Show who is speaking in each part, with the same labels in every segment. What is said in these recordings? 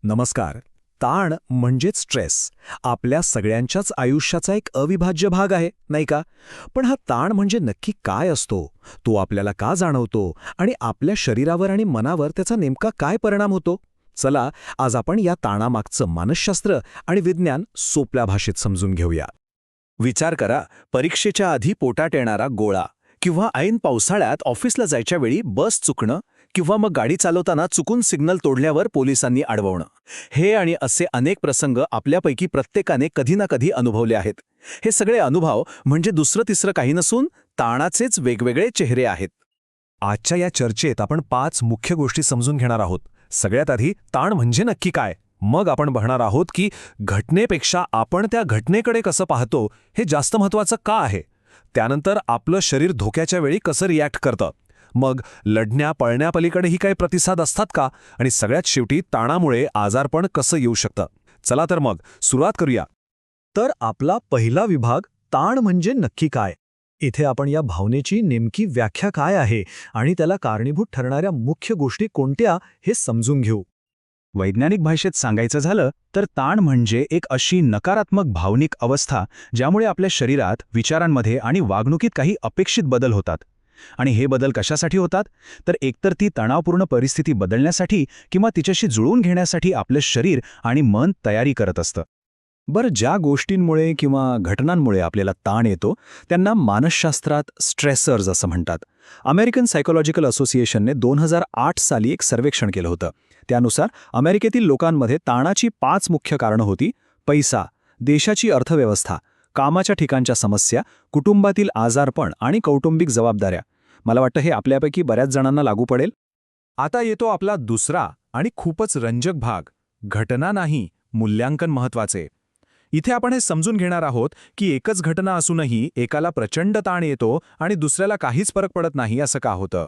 Speaker 1: नमस्कार. ताण म्हणजेच स्ट्रेस आपल्या सगळ्यांच्याच आयुष्याचा एक अविभाज्य भाग आहे, नाही का? पण हा ताण म्हणजे नक्की काय असतो, तो आपल्याला का जाणवतो आणि आपल्या शरीरावर आणि मनावर त्याचा नेमका काय परिणाम होतो? चला, आज आपण या ताणामागचं मानसशास्त्र आणि विज्ञान सोप्या भाषेत समजून घेऊया. विचार करा, परीक्षेच्या आधी पोटात येणारा गोळा किंवा ऐन पावसाळ्यात ऑफिसला जायच्या वेळी बस चुकणं किंवा मग गाडी चालवताना चुकून सिग्नल तोडल्यावर पोलिसांनी अडवणं. हे आणि असे अनेक प्रसंग आपल्यापैकी प्रत्येकाने कधी ना कधी अनुभवले आहेत. हे सगळे अनुभव म्हणजे दुसरं तिसरं काही नसून ताणाचेच वेगवेगळे चेहरे आहेत. आजच्या या चर्चेत आपण 5 मुख्य गोष्टी समजून घेणार आहोत. सगळ्यात आधी ताण म्हणजे नक्की काय, मग आपण बघणार आहोत की घटनेपेक्षा आपण त्या घटनेकडे कसं पाहतो हे जास्त महत्त्वाचं का आहे. त्यानंतर आपलं शरीर धोक्याच्या वेळी कसं रिॲक्ट करतं. मग लढण्या पळण्यापलीकडेही काही प्रतिसाद असतात का, आणि सगळ्यात शेवटी ताणामुळे आजारपण कसं येऊ शकतं. चला तर मग सुरुवात करूया. तर आपला पहिला विभाग, ताण म्हणजे नक्की काय. इथे आपण या भावनेची नेमकी व्याख्या काय आहे आणि त्याला कारणीभूत ठरणाऱ्या मुख्य गोष्टी कोणत्या हे समजून घेऊ.
Speaker 2: वैज्ञानिक भाषेत सांगायचं झालं तर ताण म्हणजे एक अशी नकारात्मक भावनिक अवस्था ज्यामुळे आपल्या शरीरात, विचारांमध्ये आणि वागणुकीत काही अपेक्षित बदल होतात. आणि हे बदल कशासाठी होतात, तर एकतर ती तणावपूर्ण परिस्थिती बदलण्यासाठी किंवा तिच्याशी जुळवून घेण्यासाठी आपलं शरीर आणि मन तयारी करत असतं.
Speaker 1: बरं, ज्या गोष्टींमुळे किंवा घटनांमुळे आपल्याला ताण येतो त्यांना मानसशास्त्रात स्ट्रेसर्स असं म्हणतात. अमेरिकन सायकोलॉजिकल असोसिएशनने 2008 साली एक सर्वेक्षण केलं होतं. त्यानुसार अमेरिकेतील लोकांमध्ये ताणाची 5 मुख्य कारणं होती: पैसा, देशाची अर्थव्यवस्था, कामाच्या ठिकाणच्या समस्या, कुटुंबातील आजारपण आणि कौटुंबिक जबाबदाऱ्या. मला वाटतं हे आपल्यापैकी बऱ्याच जणांना लागू पडेल. आता येतो आपला दुसरा आणि खूपच रंजक भाग, घटना नाही, मूल्यांकन महत्वाचे. इथे आपण हे समजून घेणार आहोत की एकच घटना असूनही एकाला प्रचंड ताण येतो आणि दुसऱ्याला काहीच फरक पडत नाही, असं का होतं.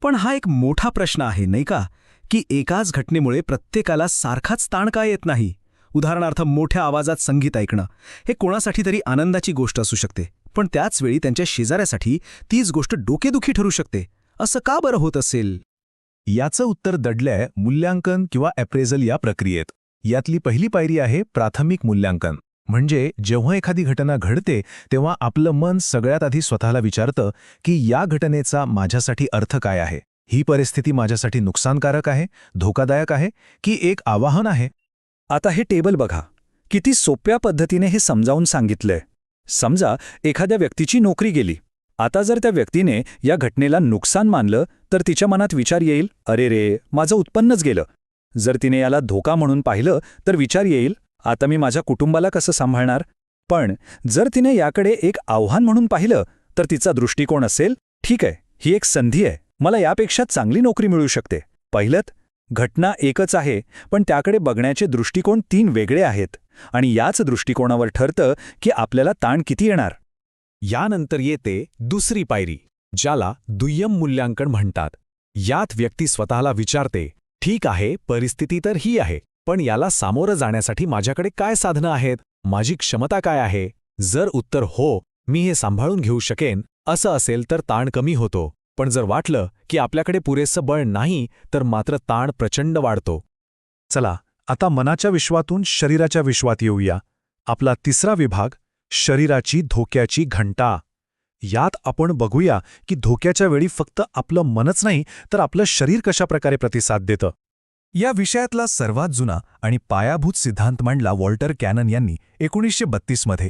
Speaker 1: पण हा एक मोठा प्रश्न आहे, नाही का, की एकाच घटनेमुळे प्रत्येकाला सारखाच ताण का येत नाही. उदाहरणार्थ, मोठ्या आवाजात संगीत ऐकणं हे कोणासाठी तरी आनंदाची गोष्ट असू शकते, पण त्याच वेळी त्यांच्या शेजाऱ्यासाठी तीच गोष्ट डोकेदुखी ठरू शकते. असं का बरं होत असेल?
Speaker 3: याचं उत्तर दडलंय मूल्यांकन किंवा अप्रेझल या प्रक्रियेत. यातली पहिली पायरी आहे प्राथमिक मूल्यांकन. म्हणजे जेव्हा एखादी घटना घडते तेव्हा आपलं मन सगळ्यात आधी स्वतःला विचारतं की या घटनेचा माझ्यासाठी अर्थ काय आहे. ही परिस्थिती माझ्यासाठी नुकसानकारक आहे, धोकादायक आहे की एक आवाहन आहे.
Speaker 1: आता हे टेबल बघा, किती सोप्या पद्धतीने हे समजावून सांगितलंय. समजा एखाद्या व्यक्तीची नोकरी गेली. आता जर त्या व्यक्तीने या घटनेला नुकसान मानलं तर तिच्या मनात विचार येईल, अरे रे, माझं उत्पन्नच गेलं. जर तिने याला धोका म्हणून पाहिलं तर विचार येईल, आता मी माझ्या कुटुंबाला कसं सांभाळणार. पण जर तिने याकडे एक आव्हान म्हणून पाहिलं तर तिचा दृष्टिकोन असेल, ठीक आहे, ही एक संधी आहे, मला यापेक्षा चांगली नोकरी मिळू शकते. पहिलंत, घटना एकच आहे पण त्याकडे बघण्याचे दृष्टिकोन 3 वेगळे आहेत, आणि याच दृष्टिकोनावर ठरतं की आपल्याला ताण किती येणार.
Speaker 3: यानंतर येते दुसरी पायरी, ज्याला दुय्यम मूल्यांकन म्हणतात. यात व्यक्ती स्वतःला विचारते, ठीक आहे, परिस्थिती तर ही आहे, पण याला सामोरं जाण्यासाठी माझ्याकडे काय साधनं आहेत, माझी क्षमता काय आहे. जर उत्तर हो, मी हे सांभाळून घेऊ शकेन, असं असेल तर ताण कमी होतो. पण जर वाटलं की आपल्याकडे पुरेसं बळ नाही तर मात्र ताण प्रचंड वाढतो. चला, आता मनाच्या विश्वातून शरीराच्या विश्वात येऊया. आपला तिसरा विभाग, शरीराची धोक्याची घंटा. यात आपण बघूया की धोक्याच्या वेळी फक्त आपलं मनच नाही तर आपलं शरीर कशाप्रकारे प्रतिसाद देतं. या विषयातला सर्वात जुना आणि पायाभूत सिद्धांत मांडला वॉल्टर कॅनन यांनी 1932 मध्ये.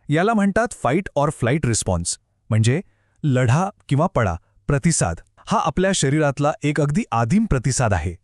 Speaker 3: याला म्हणतात फाईट ऑर फ्लाईट रिस्पॉन्स, म्हणजे लढा किंवा पळा प्रतिसाद. हा आपल्या शरीरातला एक अगदी आदिम प्रतिसाद आहे.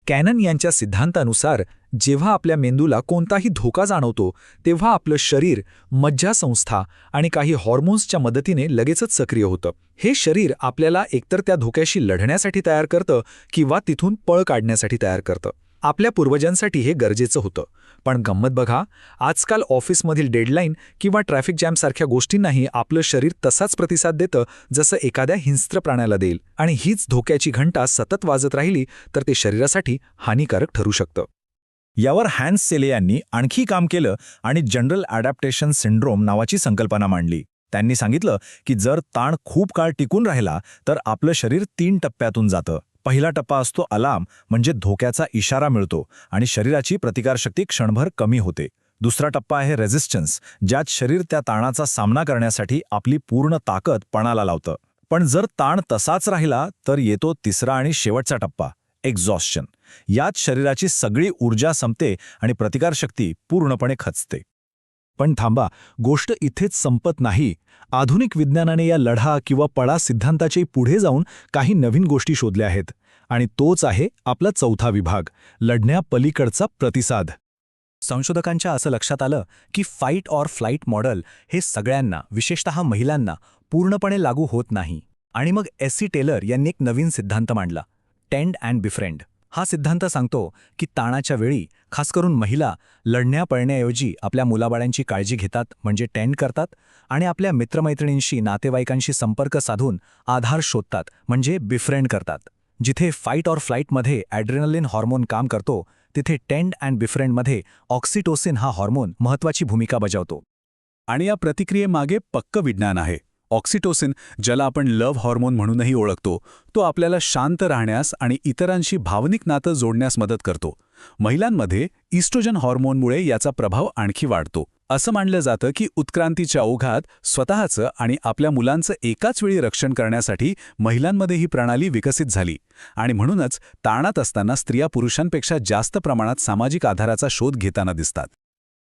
Speaker 4: कॅनन यांच्या सिद्धांतानुसार जेव्हा आपल्या मेंदूला कोणताही धोका जाणवतो तेव्हा आपलं शरीर, मज्जासंस्था आणि काही हॉर्मोन्सच्या मदतीने लगेचच सक्रिय होतं. हे शरीर आपल्याला एकतर त्या धोक्याशी लढण्यासाठी तयार करतं किंवा तिथून पळ काढण्यासाठी तयार करतं. आपल्या पूर्वजांसाठी हे गरजेचं होतं. पण गंमत बघा, आजकाल ऑफिसमधील डेडलाईन किंवा ट्रॅफिक जॅमसारख्या गोष्टींनाही आपलं शरीर तसाच प्रतिसाद देतं जसं एखाद्या हिंस्त्र प्राण्याला देईल. आणि हीच धोक्याची घंटा सतत वाजत राहिली तर ते शरीरासाठी हानिकारक ठरू शकतं.
Speaker 3: यावर हॅन्स सेले यांनी आणखी काम केलं आणि जनरल अडॅप्टेशन सिंड्रोम नावाची संकल्पना मांडली. त्यांनी सांगितलं की जर ताण खूप काळ टिकून राहिला तर आपलं शरीर 3 टप्प्यातून जातं. पहिला टप्पा असतो अलार्म, म्हणजे धोक्याचा इशारा मिळतो आणि शरीराची प्रतिकारशक्ती क्षणभर कमी होते. दुसरा टप्पा आहे रेझिस्टन्स, ज्यात शरीर त्या ताणाचा सामना करण्यासाठी आपली पूर्ण ताकद पणाला लावतं. पण जर ताण तसाच राहिला तर येतो तिसरा आणि शेवटचा टप्पा, एक्झॉस्शन. यात शरीराची सगळी ऊर्जा संपते आणि प्रतिकारशक्ती पूर्णपणे खचते. पण थांबा, गोष्ट इथेच संपत नाही. आधुनिक विज्ञानाने या लढा किंवा पळा सिद्धांताचे पुढे जाऊन काही नवीन गोष्टी शोधल्या आहेत, आणि तोच आहे आपला चौथा विभाग, लढण्यापलीकडचा प्रतिसाद.
Speaker 1: संशोधकांच्या असं लक्षात आलं की फाईट ऑर फ्लाईट मॉडेल हे सगळ्यांना, विशेषतः महिलांना, पूर्णपणे लागू होत नाही. आणि मग एस.सी. टेलर यांनी एक नवीन सिद्धांत मांडला, टेंड अँड बिफ्रेंड. हा सिद्धांत सांगतो की ताणाच्या वेळी खास करून महिला लढण्या-पळण्याऐवजी आपल्या मुलाबाळांची काळजी घेतात, म्हणजे टेंड करतात, आणि आपल्या मित्रमैत्रिणींशी, नातेवाईकांशी संपर्क साधून आधार शोधतात, म्हणजे बिफ्रेंड करतात. जिथे फाईट ऑर फ्लाईटमध्ये ॲड्रेनलिन हॉर्मोन काम करतो, तिथे टेंड अँड बिफ्रेंडमध्ये ऑक्सिटोसिन हा हॉर्मोन महत्त्वाची भूमिका बजावतो.
Speaker 2: आणि या प्रतिक्रियेमागे पक्क विज्ञान आहे. ऑक्सिटोसिन, ज्याला आपण लव्ह हॉर्मोन म्हणूनही ओळखतो, तो आपल्याला शांत राहण्यास आणि इतरांशी भावनिक नातं जोडण्यास मदत करतो. महिलांमध्ये इस्ट्रोजन हॉर्मोनमुळे याचा प्रभाव आणखी वाढतो. असं मानलं जातं की उत्क्रांतीच्या ओघात स्वतःचं आणि आपल्या मुलांचं एकाच वेळी रक्षण करण्यासाठी महिलांमध्ये ही प्रणाली विकसित झाली, आणि म्हणूनच ताणात असताना स्त्रिया पुरुषांपेक्षा जास्त प्रमाणात सामाजिक आधाराचा शोध घेताना दिसतात.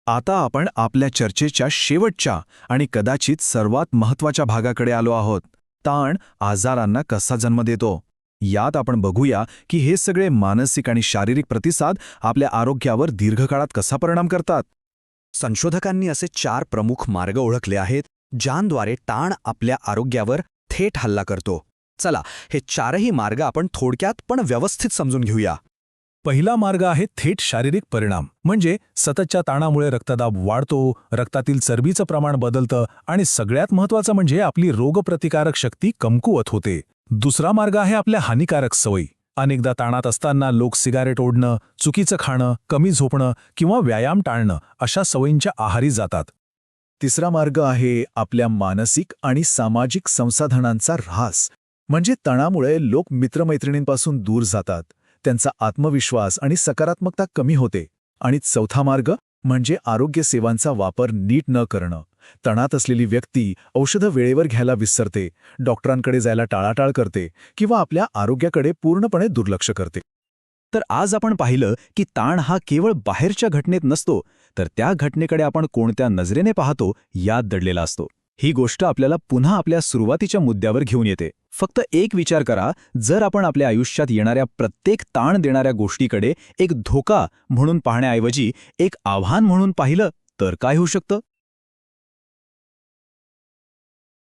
Speaker 3: आता आपण आपल्या चर्चेच्या शेवटच्या आणि कदाचित सर्वात महत्त्वाच्या भागाकडे आलो आहोत, ताण आजारांना कसा जन्म देतो. यात आपण बघूया की हे सगळे मानसिक आणि शारीरिक प्रतिसाद आपल्या आरोग्यावर दीर्घकाळात कसा परिणाम करतात.
Speaker 1: संशोधकांनी असे 4 प्रमुख मार्ग ओळखले आहेत ज्यांद्वारे ताण आपल्या आरोग्यावर थेट हल्ला करतो. चला, हे 4ही मार्ग आपण थोडक्यात पण व्यवस्थित समजून घेऊया.
Speaker 3: पहिला मार्ग आहे थेट शारीरिक परिणाम, म्हणजे सततच्या ताणामुळे रक्तदाब वाढतो, रक्तातील चरबीचं प्रमाण बदलतं आणि सगळ्यात महत्त्वाचं म्हणजे आपली रोगप्रतिकारक शक्ती कमकुवत होते. दुसरा मार्ग आहे आपल्या हानिकारक सवयी. अनेकदा ताणात असताना लोक सिगारेट ओढणं, चुकीचं खाणं, कमी झोपणं किंवा व्यायाम टाळणं अशा सवयींच्या आहारी जातात. तिसरा मार्ग आहे आपल्या मानसिक आणि सामाजिक संसाधनांचा ऱ्हास, म्हणजे तणामुळे लोक मित्रमैत्रिणींपासून दूर जातात, त्यांचा आत्मविश्वास आणि सकारात्मकता कमी होते. आणि चौथा मार्ग म्हणजे आरोग्य सेवांचा वापर नीट न करणं. तणात असलेली व्यक्ती औषधं वेळेवर घ्यायला विसरते, डॉक्टरांकडे जायला टाळाटाळ करते किंवा आपल्या आरोग्याकडे पूर्णपणे दुर्लक्ष करते.
Speaker 2: तर आज आपण पाहिलं की ताण हा केवळ बाहेरच्या घटनेत नसतो, तर त्या घटनेकडे आपण कोणत्या नजरेने पाहतो यात दडलेला असतो. ही गोष्ट आपल्याला पुन्हा आपल्या सुरुवातीच्या मुद्द्यावर घेऊन येते. फक्त एक विचार करा, जर आपण आपल्या आयुष्यात येणाऱ्या प्रत्येक ताण देणाऱ्या गोष्टीकडे एक धोका म्हणून पाहण्याऐवजी एक आव्हान म्हणून पाहिलं तर काय होऊ शकतं.